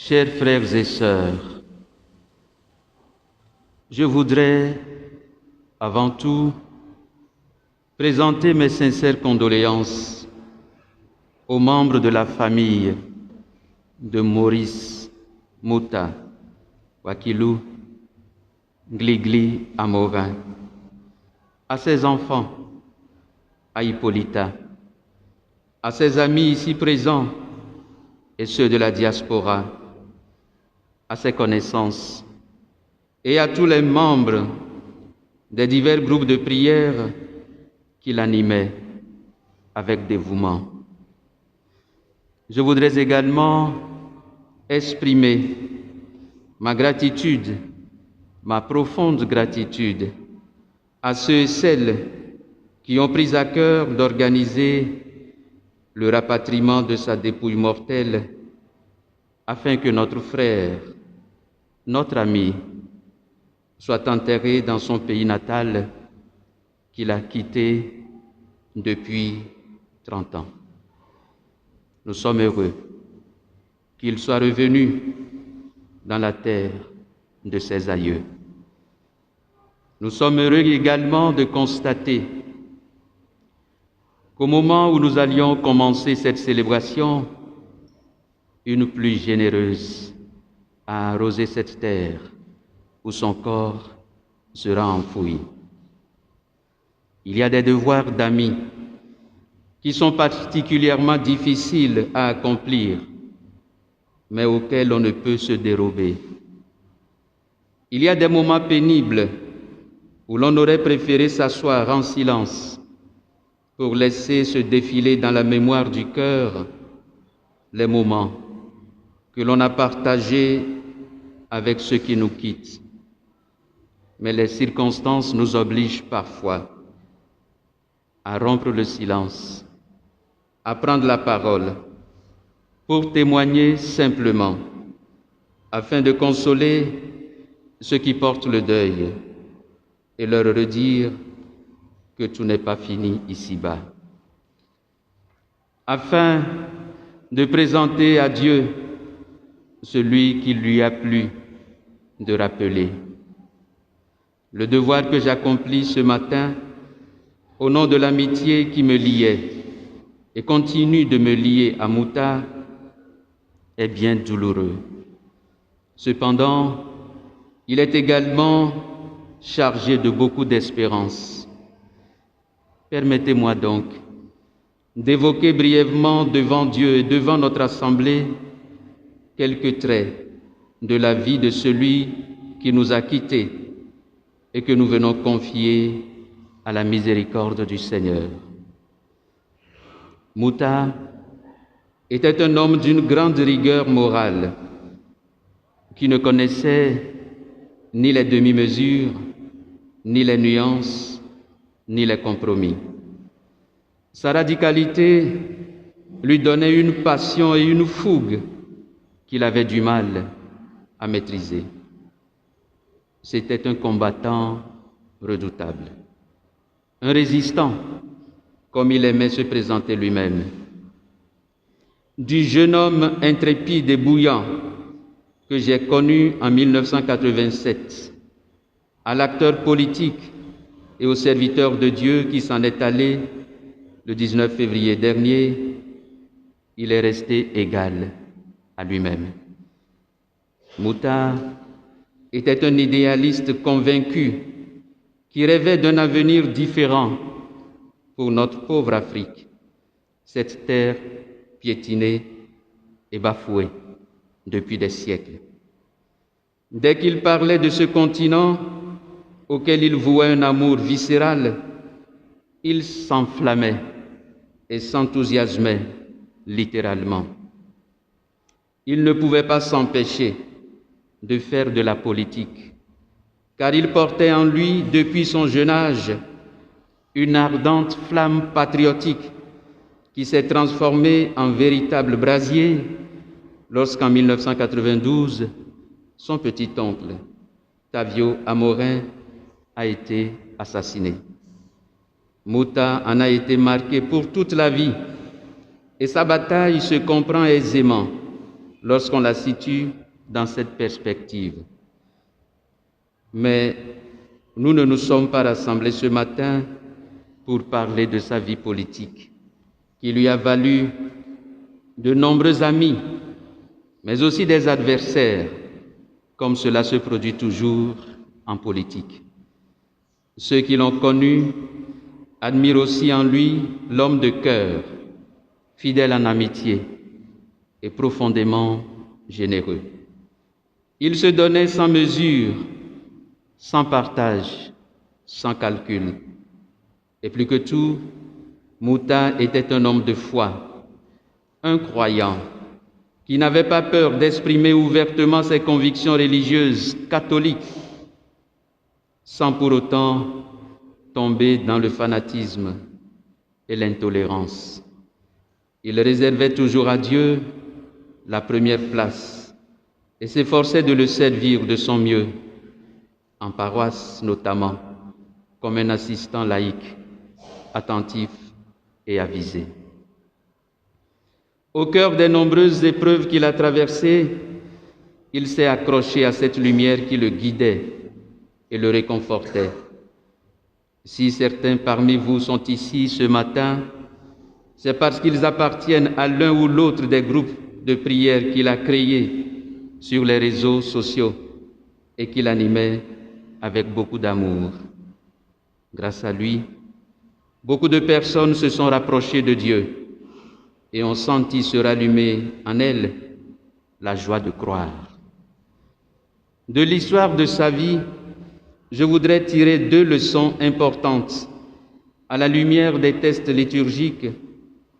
Chers frères et sœurs, je voudrais avant tout présenter mes sincères condoléances aux membres de la famille de Maurice Mouta Wakilou Gligli Amorin, à ses enfants, à Hippolyta, à ses amis ici présents et ceux de la diaspora, à ses connaissances et à tous les membres des divers groupes de prière qu'il animait avec dévouement. Je voudrais également exprimer ma gratitude, ma profonde gratitude à ceux et celles qui ont pris à cœur d'organiser le rapatriement de sa dépouille mortelle afin que notre frère, notre ami, soit enterré dans son pays natal qu'il a quitté depuis 30 ans. Nous sommes heureux qu'il soit revenu dans la terre de ses aïeux. Nous sommes heureux également de constater qu'au moment où nous allions commencer cette célébration, une pluie généreuse a arrosé cette terre où son corps sera enfoui. Il y a des devoirs d'amis qui sont particulièrement difficiles à accomplir, mais auxquels on ne peut se dérober. Il y a des moments pénibles où l'on aurait préféré s'asseoir en silence pour laisser se défiler dans la mémoire du cœur les moments que l'on a partagés avec ceux qui nous quittent. Mais les circonstances nous obligent parfois à rompre le silence, à prendre la parole pour témoigner simplement, afin de consoler ceux qui portent le deuil et leur redire que tout n'est pas fini ici-bas. Afin de présenter à Dieu celui qui lui a plu de rappeler. Le devoir que j'accomplis ce matin, au nom de l'amitié qui me liait et continue de me lier à Mouta, est bien douloureux. Cependant, il est également chargé de beaucoup d'espérance. Permettez-moi donc d'évoquer brièvement devant Dieu et devant notre Assemblée quelques traits de la vie de celui qui nous a quittés et que nous venons confier à la miséricorde du Seigneur. Mouta était un homme d'une grande rigueur morale qui ne connaissait ni les demi-mesures, ni les nuances, ni les compromis. Sa radicalité lui donnait une passion et une fougue qu'il avait du mal à maîtriser. C'était un combattant redoutable, un résistant, comme il aimait se présenter lui-même. Du jeune homme intrépide et bouillant que j'ai connu en 1987, à l'acteur politique et au serviteur de Dieu qui s'en est allé le 19 février dernier, il est resté égal à lui-même. Mouta était un idéaliste convaincu qui rêvait d'un avenir différent pour notre pauvre Afrique, cette terre piétinée et bafouée depuis des siècles. Dès qu'il parlait de ce continent auquel il vouait un amour viscéral, il s'enflammait et s'enthousiasmait littéralement. Il ne pouvait pas s'empêcher de faire de la politique, car il portait en lui, depuis son jeune âge, une ardente flamme patriotique qui s'est transformée en véritable brasier lorsqu'en 1992, son petit-oncle, Tavio Amorin, a été assassiné. Mouta en a été marqué pour toute la vie et sa bataille se comprend aisément lorsqu'on la situe dans cette perspective. Mais nous ne nous sommes pas rassemblés ce matin pour parler de sa vie politique, qui lui a valu de nombreux amis, mais aussi des adversaires, comme cela se produit toujours en politique. Ceux qui l'ont connu admirent aussi en lui l'homme de cœur, fidèle en amitié et profondément généreux. Il se donnait sans mesure, sans partage, sans calcul. Et plus que tout, Mouta était un homme de foi, un croyant, qui n'avait pas peur d'exprimer ouvertement ses convictions religieuses catholiques, sans pour autant tomber dans le fanatisme et l'intolérance. Il réservait toujours à Dieu la première place et s'efforçait de le servir de son mieux, en paroisse notamment, comme un assistant laïque, attentif et avisé. Au cœur des nombreuses épreuves qu'il a traversées, il s'est accroché à cette lumière qui le guidait et le réconfortait. Si certains parmi vous sont ici ce matin, c'est parce qu'ils appartiennent à l'un ou l'autre des groupes de prière qu'il a créés sur les réseaux sociaux et qu'il animait avec beaucoup d'amour. Grâce à lui, beaucoup de personnes se sont rapprochées de Dieu et ont senti se rallumer en elles la joie de croire. De l'histoire de sa vie, je voudrais tirer 2 leçons importantes à la lumière des textes liturgiques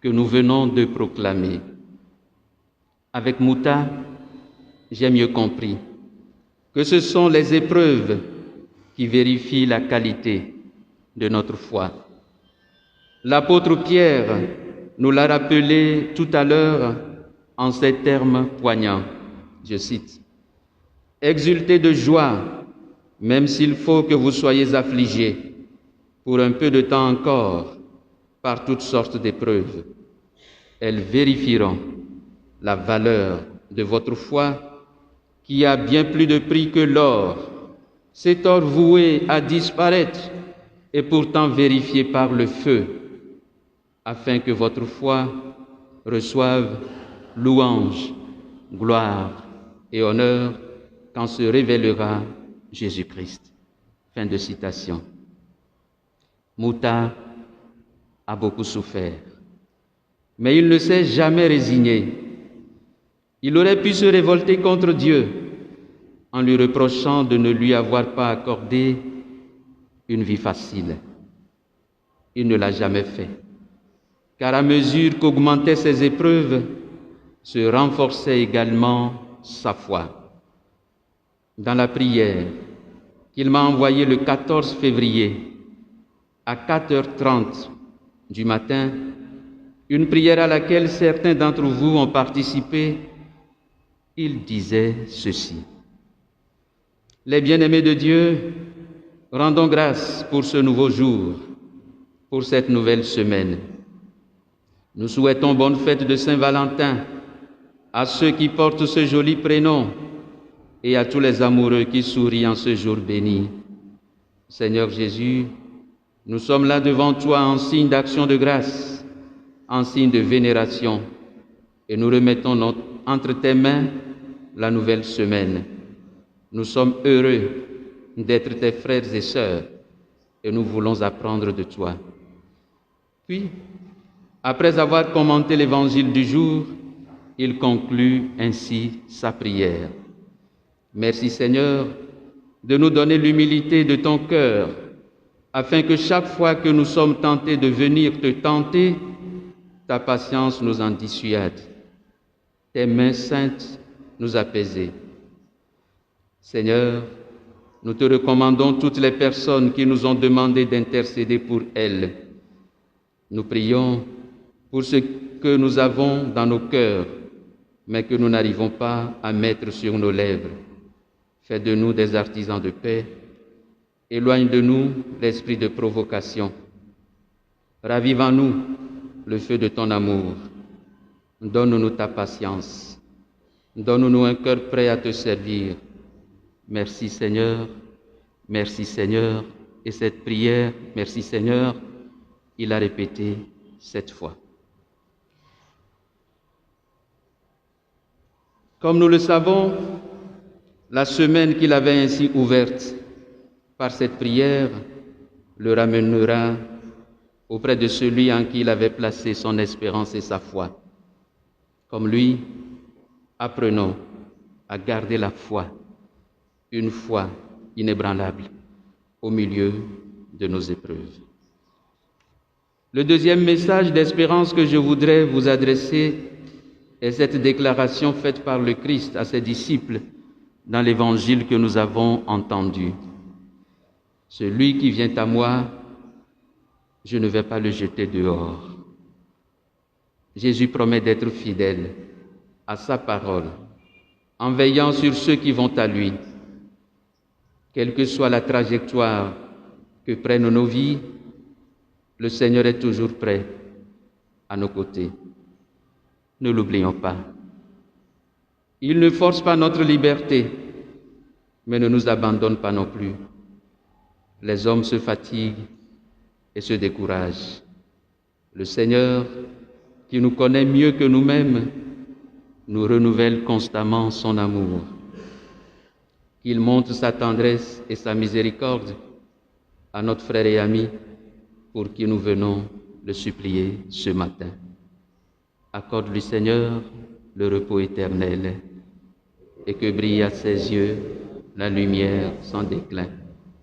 que nous venons de proclamer. Avec Mouta, j'ai mieux compris que ce sont les épreuves qui vérifient la qualité de notre foi. L'apôtre Pierre nous l'a rappelé tout à l'heure en ces termes poignants. Je cite: « Exultez de joie, même s'il faut que vous soyez affligés, pour un peu de temps encore, par toutes sortes d'épreuves. Elles vérifieront la valeur de votre foi, qui a bien plus de prix que l'or. Cet or voué à disparaître est pourtant vérifié par le feu, afin que votre foi reçoive louange, gloire et honneur quand se révélera Jésus-Christ. » Fin de citation. Mouta a beaucoup souffert, mais il ne s'est jamais résigné. Il aurait pu se révolter contre Dieu en lui reprochant de ne lui avoir pas accordé une vie facile. Il ne l'a jamais fait, car à mesure qu'augmentaient ses épreuves, se renforçait également sa foi. Dans la prière qu'il m'a envoyée le 14 février à 4h30 du matin, une prière à laquelle certains d'entre vous ont participé, il disait ceci: « Les bien-aimés de Dieu, rendons grâce pour ce nouveau jour, pour cette nouvelle semaine. Nous souhaitons bonne fête de Saint-Valentin à ceux qui portent ce joli prénom et à tous les amoureux qui sourient en ce jour béni. Seigneur Jésus, nous sommes là devant toi en signe d'action de grâce, en signe de vénération, et nous remettons entre tes mains la nouvelle semaine. Nous sommes heureux d'être tes frères et sœurs, et nous voulons apprendre de toi. » Puis, après avoir commenté l'évangile du jour, il conclut ainsi sa prière. « Merci Seigneur de nous donner l'humilité de ton cœur, afin que chaque fois que nous sommes tentés de venir te tenter, ta patience nous en dissuade, tes mains saintes nous apaiser. Seigneur, nous te recommandons toutes les personnes qui nous ont demandé d'intercéder pour elles. Nous prions pour ce que nous avons dans nos cœurs, mais que nous n'arrivons pas à mettre sur nos lèvres. Fais de nous des artisans de paix. Éloigne de nous l'esprit de provocation. Ravive en nous le feu de ton amour. Donne-nous ta patience. Donne-nous un cœur prêt à te servir. Merci Seigneur, merci Seigneur. Et cette prière, merci Seigneur, il a répété 7 fois. Comme nous le savons, la semaine qu'il avait ainsi ouverte par cette prière le ramènera auprès de celui en qui il avait placé son espérance et sa foi. Comme lui, apprenons à garder la foi, une foi inébranlable au milieu de nos épreuves. Le deuxième message d'espérance que je voudrais vous adresser est cette déclaration faite par le Christ à ses disciples dans l'évangile que nous avons entendu. Celui qui vient à moi, je ne vais pas le jeter dehors. Jésus promet d'être fidèle à sa parole, en veillant sur ceux qui vont à lui. Quelle que soit la trajectoire que prennent nos vies, le Seigneur est toujours prêt à nos côtés. Ne l'oublions pas. Il ne force pas notre liberté, mais ne nous abandonne pas non plus. Les hommes se fatiguent et se découragent. Le Seigneur, qui nous connaît mieux que nous-mêmes, nous renouvelle constamment son amour. Qu'il montre sa tendresse et sa miséricorde à notre frère et ami pour qui nous venons le supplier ce matin. Accorde-lui, Seigneur, le repos éternel et que brille à ses yeux la lumière sans déclin,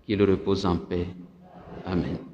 qu'il repose en paix. Amen.